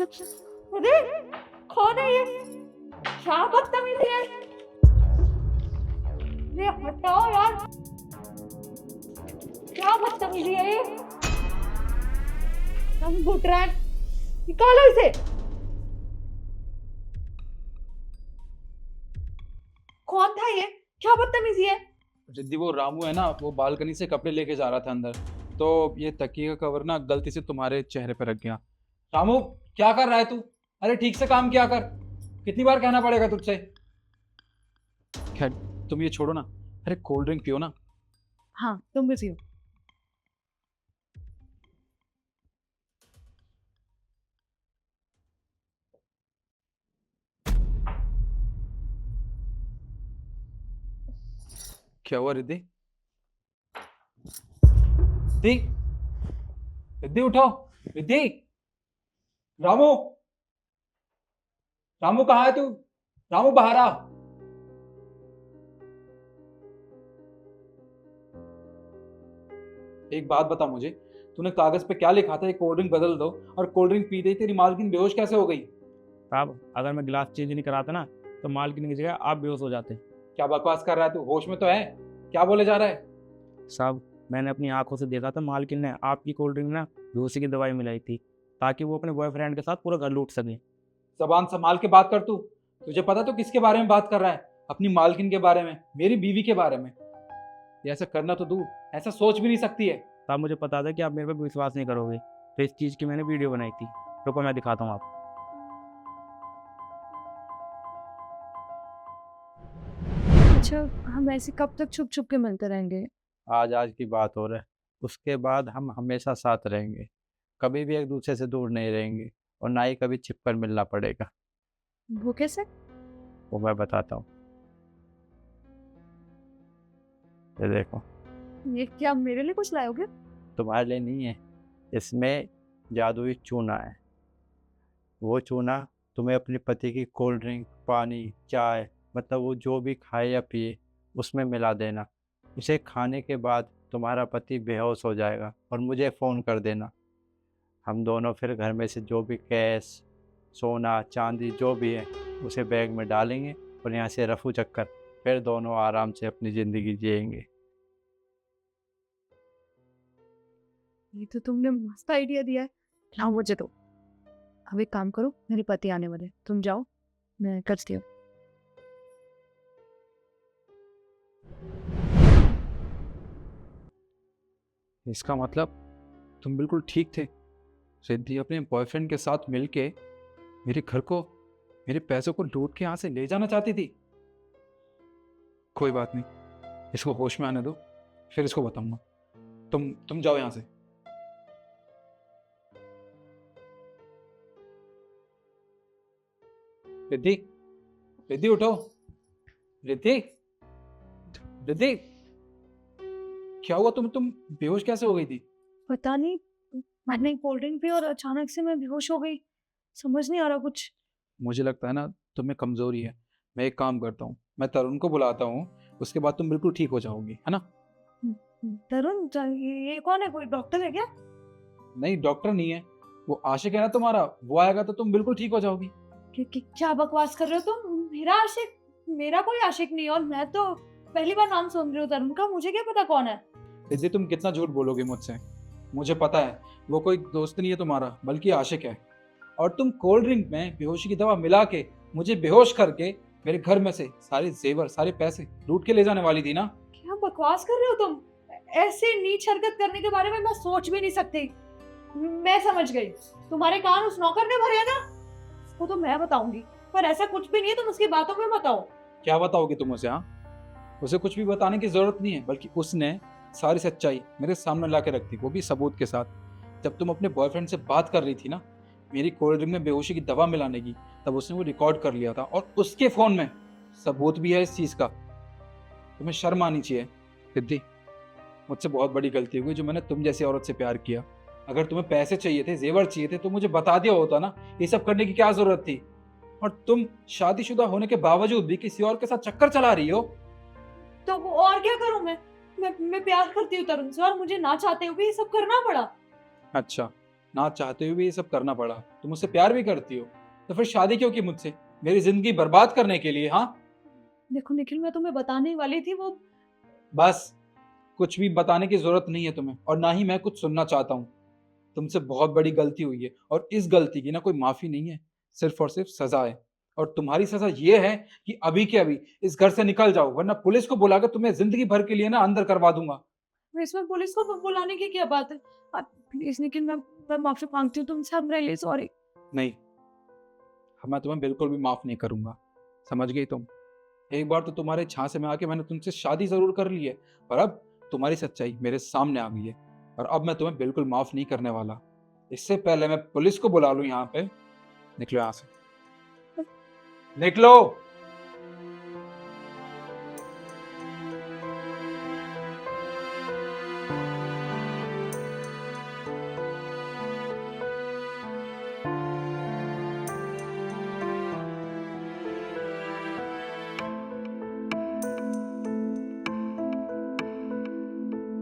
अरे कौन है ये? क्या बदतमीजी है? ये हटाओ यार, क्या बदतमीजी है ये? हम घुट रहा है, निकालो इसे। कौन था ये? क्या बदतमीजी है? रिद्धि वो रामू है ना, वो बालकनी से कपड़े लेके जा रहा था अंदर, तो ये तकिए का कवर ना गलती से तुम्हारे चेहरे पे रख गया। रामू, क्या कर रहा है तू? अरे ठीक से काम किया कर, कितनी बार कहना पड़ेगा तुझसे। खैर, तुम ये छोड़ो ना। अरे कोल्ड ड्रिंक पियो ना। हाँ तुम बिजी हो। क्या हुआ रिद्धि? रिद्धि, रिद्धि उठो। रिद्धि, रामू, रामू कहाँ है तू? रामू बाहर आ। एक बात बता मुझे, तूने कागज पे क्या लिखा था? ये कोल्ड ड्रिंक बदल दो, और कोल्ड ड्रिंक पी गई तेरी मालकिन बेहोश कैसे हो गई? साहब, अगर मैं गिलास चेंज नहीं कराता ना तो मालकिन की जगह आप बेहोश हो जाते। क्या बकवास कर रहा है तू? होश में तो है? क्या बोले जा रहा है? साहब, मैंने अपनी आंखों से देखा था, मालकिन ने आपकी कोल्ड ड्रिंक ना बेहोशी की दवाई मिलाई थी ताकि वो अपने बॉयफ्रेंड के साथ पूरा घर लूट सके। जबान संभाल के बात कर तू। तुझे पता तो किसके बारे में बात कर रहा है? अपनी मालकिन के बारे में, मेरी बीवी के बारे में। ये ऐसा करना तो दूर, ऐसा सोच भी नहीं सकती है। साहब, मुझे पता था कि आप मेरे पे विश्वास नहीं करोगे, तो इस चीज़ की मैंने वीडियो बनाई थी। रुको मैं दिखाता हूँ आपको। अच्छा, हम ऐसे कब तक छुप छुप के मिलते रहेंगे? आज आज की बात हो रहा है, उसके बाद हम हमेशा साथ रहेंगे। कभी भी एक दूसरे से दूर नहीं रहेंगे, और ना ही कभी छिपकर मिलना पड़ेगा। वो कैसे? वो मैं बताता हूँ। ये देखो, ये क्या मेरे लिए कुछ लाओगे? तुम्हारे लिए नहीं है, इसमें जादुई चूना है। वो चूना तुम्हें अपने पति की कोल्ड ड्रिंक, पानी, चाय, मतलब वो जो भी खाए या पिए उसमें मिला देना। उसे खाने के बाद तुम्हारा पति बेहोश हो जाएगा और मुझे फ़ोन कर देना। हम दोनों फिर घर में से जो भी कैश, सोना, चांदी जो भी है उसे बैग में डालेंगे और यहाँ से रफू चक्कर फिर दोनों आराम से अपनी ज़िंदगी जिएंगे। ये तो तुमने मस्त आइडिया दिया है। लाओ मुझे दो। अब एक काम करो, मेरे पति आने वाले, तुम जाओ, मैं करती हूँ। इसका मतलब तुम बिल्कुल ठीक थे। रिद्धि अपने बॉयफ्रेंड के साथ मिलके मेरे घर को, मेरे पैसों को लूट के यहाँ से ले जाना चाहती थी। कोई बात नहीं, इसको होश में आने दो, फिर इसको बताऊंगा। तुम जाओ यहाँ से। रिद्धि, रिद्धि उठो। रिद्धि, रिद्धि, क्या हुआ? तुम बेहोश कैसे हो गई थी? पता नहीं, मैंने कोल्ड ड्रिंक पी और अचानक से मैं बेहोश हो गई। समझ नहीं आ रहा कुछ। मुझे लगता है ना तुम्हें कमजोरी है। मैं एक काम करता हूँ, मैं तरुण को बुलाता हूँ, उसके बाद तुम बिल्कुल ठीक हो जाओगी, है ना? तरुण, ये कौन है? कोई डॉक्टर है क्या? नहीं, डॉक्टर नहीं है, वो आशिक है ना तुम्हारा, वो आएगा तो तुम बिल्कुल ठीक हो जाओगी। क्या बकवास कर रहे हो तुम? मेरा आशिक? मेरा कोई आशिक नहीं, और मैं तो पहली बार नाम सुन रही हूँ तरुण का। मुझे क्या पता कौन है? रिद्धि, तुम कितना झूठ बोलोगे मुझसे? मुझे पता है वो कोई दोस्त नहीं है तुम्हारा, बल्कि आशिक है। और तुम कोल्ड ड्रिंक में बेहोशी की दवा मिला के मुझे बेहोश करके मेरे घर में से सारे जेवर, सारे पैसे लूट के ले जाने वाली थी ना? क्या बकवास कर रहे हो तुम? ऐसे नीच हरकत करने के बारे में मैं सोच भी नहीं सकती। मैं समझ गई, तुम्हारे कान उस नौकर ने भरे हैं ना, वो तो मैं बताऊंगी। पर ऐसा कुछ भी नहीं है, तुम उसकी बातों में मत आओ। क्या बताओगे तुम उसे? हाँ, उसे कुछ भी बताने की जरूरत नहीं है, बल्कि उसने सारी सच्चाई मेरे सामने ला के रख दी, वो भी सबूत के साथ। जब तुम अपने बॉयफ्रेंड से बात कर रही थी ना मेरी कोल्ड ड्रिंक में बेहोशी की दवा मिलाने की, तब उसने वो रिकॉर्ड कर लिया था, और उसके फोन में सबूत भी है इस चीज का। तुम्हें शर्म आनी चाहिए रिद्धि। मुझसे बहुत बड़ी गलती हो गई जो मैंने तुम जैसी औरत से प्यार किया। अगर तुम्हें पैसे चाहिए थे, जेवर चाहिए थे, तो मुझे बता दिया होता ना। ये सब करने की क्या जरूरत थी? और तुम शादीशुदा होने के बावजूद भी किसी और के साथ चक्कर चला रही हो। तो वो और क्या करूं मैं प्यार करती हूँ तरुण से, और मुझे ना चाहते हुए ये सब करना पड़ा। अच्छा, ना चाहते हुए भी ये सब करना पड़ा। तुम मुझसे प्यार भी करती हो तो फिर शादी क्यों की मुझसे? मेरी जिंदगी बर्बाद करने के लिए? हाँ देखो निखिल, मैं तुम्हें बताने ही वाली थी वो। बस, कुछ भी बताने की जरूरत नहीं है तुम्हें, और ना ही मैं कुछ सुनना चाहता हूँ। तुमसे बहुत बड़ी गलती हुई है और इस गलती की ना कोई माफी नहीं है, सिर्फ और सिर्फ सजा है। और तुम्हारी सजा ये है कि अभी के अभी इस घर से निकल जाओ, वरना पुलिस को बुलाकर तुम्हें जिंदगी भर के लिए ना अंदर करवा दूंगा। इसमें पुलिस को बुलाने की क्या बात है? प्लीज निखिल, मैं माफी मांगती हूँ तुमसे। I'm really sorry। नहीं, मैं तुम्हें बिल्कुल भी माफ नहीं करूंगा, समझ गई तुम? एक बार तो तुम्हारे झांसे में आके मैंने तुमसे शादी जरूर कर ली है, पर अब तुम्हारी सच्चाई मेरे सामने आ गई है, और अब मैं तुम्हें बिल्कुल माफ नहीं करने वाला। इससे पहले मैं पुलिस को बुला लूं यहाँ पे। निकलो यहाँ से, निकलो।